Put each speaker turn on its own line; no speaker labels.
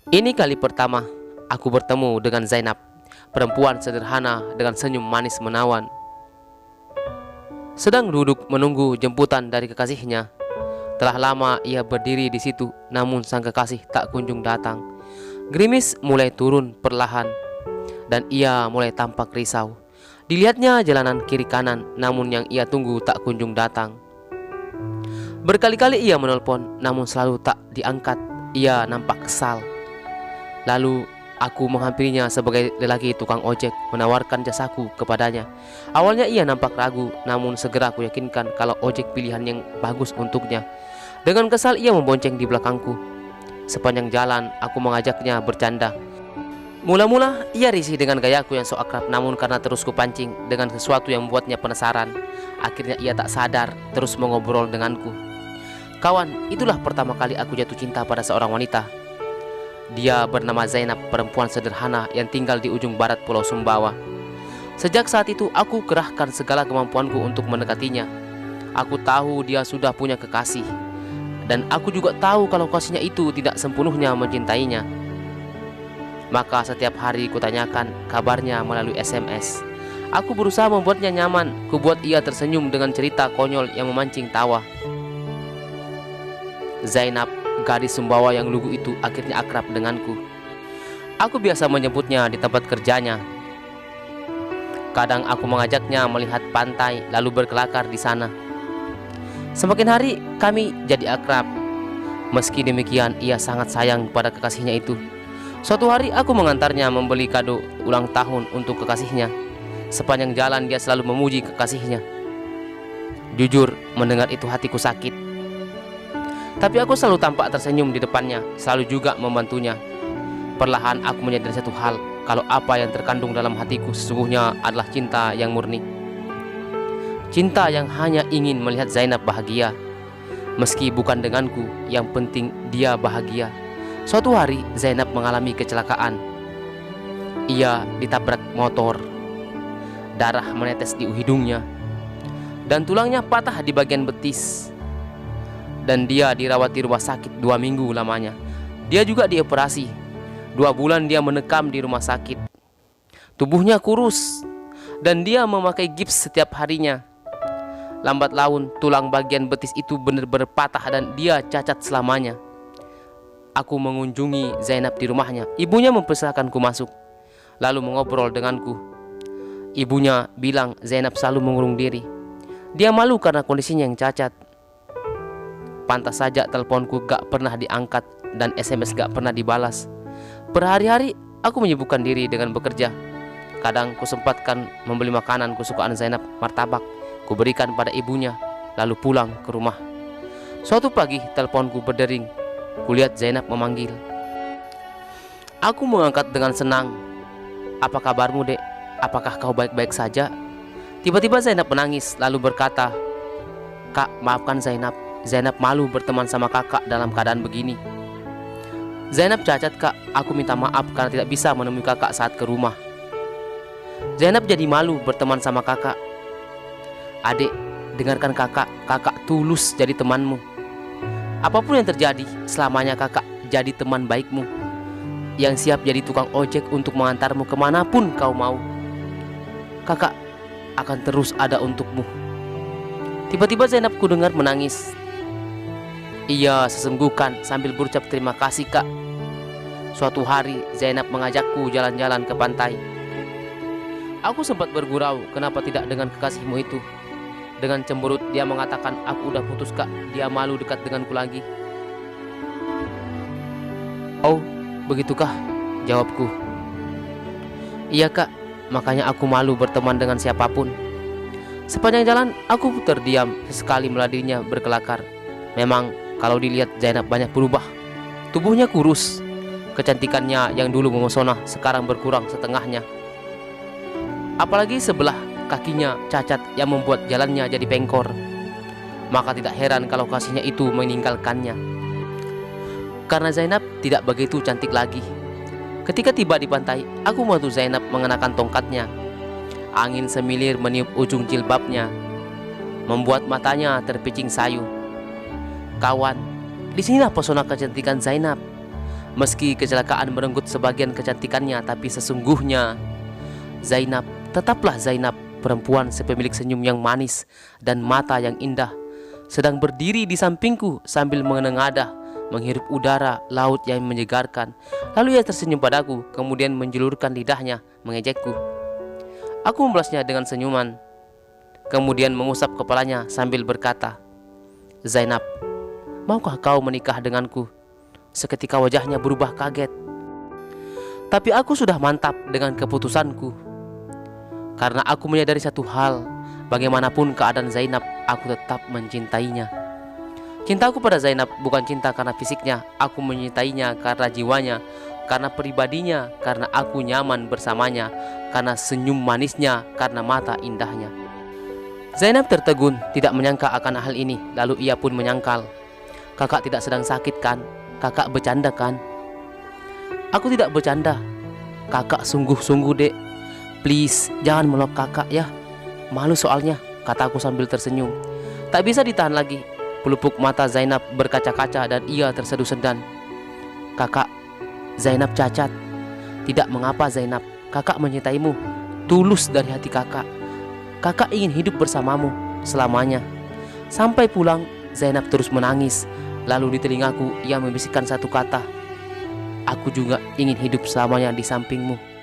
Ini kali pertama aku bertemu dengan Zainab, perempuan sederhana dengan senyum manis menawan. Sedang duduk menunggu jemputan dari kekasihnya. Telah lama ia berdiri di situ, namun sang kekasih tak kunjung datang. Gerimis mulai turun perlahan, dan ia mulai tampak risau. Dilihatnya jalanan kiri kanan, namun yang ia tunggu tak kunjung datang. Berkali-kali ia menelpon, namun selalu tak diangkat. Ia nampak kesal. Lalu aku menghampirinya sebagai lelaki tukang ojek, menawarkan jasaku kepadanya. Awalnya ia nampak ragu, namun segera aku yakinkan kalau ojek pilihan yang bagus untuknya. Dengan kesal ia membonceng di belakangku. Sepanjang jalan aku mengajaknya bercanda. Mula-mula ia risih dengan gayaku yang sok akrab, namun karena terus kupancing dengan sesuatu yang membuatnya penasaran, akhirnya ia tak sadar terus mengobrol denganku. Kawan, itulah pertama kali aku jatuh cinta pada seorang wanita. Dia bernama Zainab, perempuan sederhana yang tinggal di ujung barat Pulau Sumbawa. Sejak saat itu aku kerahkan segala kemampuanku untuk mendekatinya. Aku tahu dia sudah punya kekasih, dan aku juga tahu kalau kasihnya itu tidak sepenuhnya mencintainya. Maka setiap hari kutanyakan kabarnya melalui SMS. Aku berusaha membuatnya nyaman. Kubuat ia tersenyum dengan cerita konyol yang memancing tawa. Zainab, gadis Sumbawa yang lugu itu, akhirnya akrab denganku. Aku biasa menyebutnya di tempat kerjanya. Kadang aku mengajaknya melihat pantai lalu berkelakar di sana. Semakin hari kami jadi akrab. Meski demikian ia sangat sayang pada kekasihnya itu. Suatu hari aku mengantarnya membeli kado ulang tahun untuk kekasihnya. Sepanjang jalan dia selalu memuji kekasihnya. Jujur, mendengar itu hatiku sakit. Tapi aku selalu tampak tersenyum di depannya, selalu juga membantunya. Perlahan aku menyadari satu hal, kalau apa yang terkandung dalam hatiku sesungguhnya adalah cinta yang murni. Cinta yang hanya ingin melihat Zainab bahagia. Meski bukan denganku, yang penting dia bahagia. Suatu hari Zainab mengalami kecelakaan. Ia ditabrak motor. Darah menetes di hidungnya, dan tulangnya patah di bagian betis. Dan dia dirawat di rumah sakit 2 minggu lamanya. Dia juga dioperasi. 2 bulan dia menekam di rumah sakit. Tubuhnya kurus, dan dia memakai gips setiap harinya. Lambat laun tulang bagian betis itu benar-benar patah dan dia cacat selamanya. Aku mengunjungi Zainab di rumahnya. Ibunya mempersilahkanku masuk, lalu mengobrol denganku. Ibunya bilang Zainab selalu mengurung diri. Dia malu karena kondisinya yang cacat. Pantas saja teleponku gak pernah diangkat dan SMS gak pernah dibalas. Berhari-hari aku menyibukkan diri dengan bekerja. Kadang kusempatkan membeli makanan kesukaan Zainab, martabak. Kuberikan pada ibunya, lalu pulang ke rumah. Suatu pagi teleponku berdering. Kulihat Zainab memanggil. Aku mengangkat dengan senang. Apa kabarmu, Dek? Apakah kau baik-baik saja? Tiba-tiba Zainab menangis lalu berkata, Kak, maafkan Zainab. Zainab malu berteman sama kakak dalam keadaan begini. Zainab cacat, Kak. Aku minta maaf karena tidak bisa menemui kakak saat ke rumah. Zainab jadi malu berteman sama kakak. Adik, dengarkan kakak. Kakak tulus jadi temanmu. Apapun yang terjadi, selamanya kakak jadi teman baikmu, yang siap jadi tukang ojek untuk mengantarmu kemanapun kau mau. Kakak akan terus ada untukmu. Tiba-tiba Zainab ku dengar menangis. Ia sesenggukan sambil berucap terima kasih, Kak. Suatu hari Zainab mengajakku jalan-jalan ke pantai. Aku sempat bergurau, kenapa tidak dengan kekasihmu itu. Dengan cemberut dia mengatakan, aku udah putus, Kak. Dia malu dekat denganku lagi. Oh, begitukah? Jawabku. Iya, Kak. Makanya aku malu berteman dengan siapapun. Sepanjang jalan aku terdiam, sesekali meladeninya berkelakar. Memang kalau dilihat Zainab banyak berubah. Tubuhnya kurus. Kecantikannya yang dulu memesona sekarang berkurang setengahnya. Apalagi sebelah kakinya cacat yang membuat jalannya jadi bengkor. Maka tidak heran kalau kasihnya itu meninggalkannya. Karena Zainab tidak begitu cantik lagi. Ketika tiba di pantai, aku membantu Zainab mengenakan tongkatnya. Angin semilir meniup ujung jilbabnya, membuat matanya terpicing sayu. Kawan, disinilah pesona kecantikan Zainab. Meski kecelakaan merenggut sebagian kecantikannya, tapi sesungguhnya Zainab tetaplah Zainab, perempuan sepemilik senyum yang manis dan mata yang indah, sedang berdiri di sampingku sambil menengadah menghirup udara laut yang menyegarkan. Lalu ia tersenyum padaku, kemudian menjulurkan lidahnya mengejekku. Aku membalasnya dengan senyuman, kemudian mengusap kepalanya sambil berkata, "Zainab, maukah kau menikah denganku?" Seketika wajahnya berubah kaget. Tapi aku sudah mantap dengan keputusanku. Karena aku menyadari satu hal, bagaimanapun keadaan Zainab, aku tetap mencintainya. Cintaku pada Zainab bukan cinta karena fisiknya, aku menyintainya karena jiwanya, karena pribadinya, karena aku nyaman bersamanya, karena senyum manisnya, karena mata indahnya. Zainab tertegun, tidak menyangka akan hal ini, lalu ia pun menyangkal. "Kakak tidak sedang sakit kan? Kakak bercanda kan?" "Aku tidak bercanda. Kakak sungguh-sungguh, Dek. Please, jangan meluk kakak ya. Malu soalnya," kataku sambil tersenyum. Tak bisa ditahan lagi. Pelupuk mata Zainab berkaca-kaca dan ia terseduh-sedan. "Kakak, Zainab cacat." "Tidak mengapa Zainab, kakak mencintaimu. Tulus dari hati kakak. Kakak ingin hidup bersamamu selamanya." Sampai pulang, Zainab terus menangis. Lalu di telingaku ia membisikkan satu kata, "Aku juga ingin hidup selamanya di sampingmu."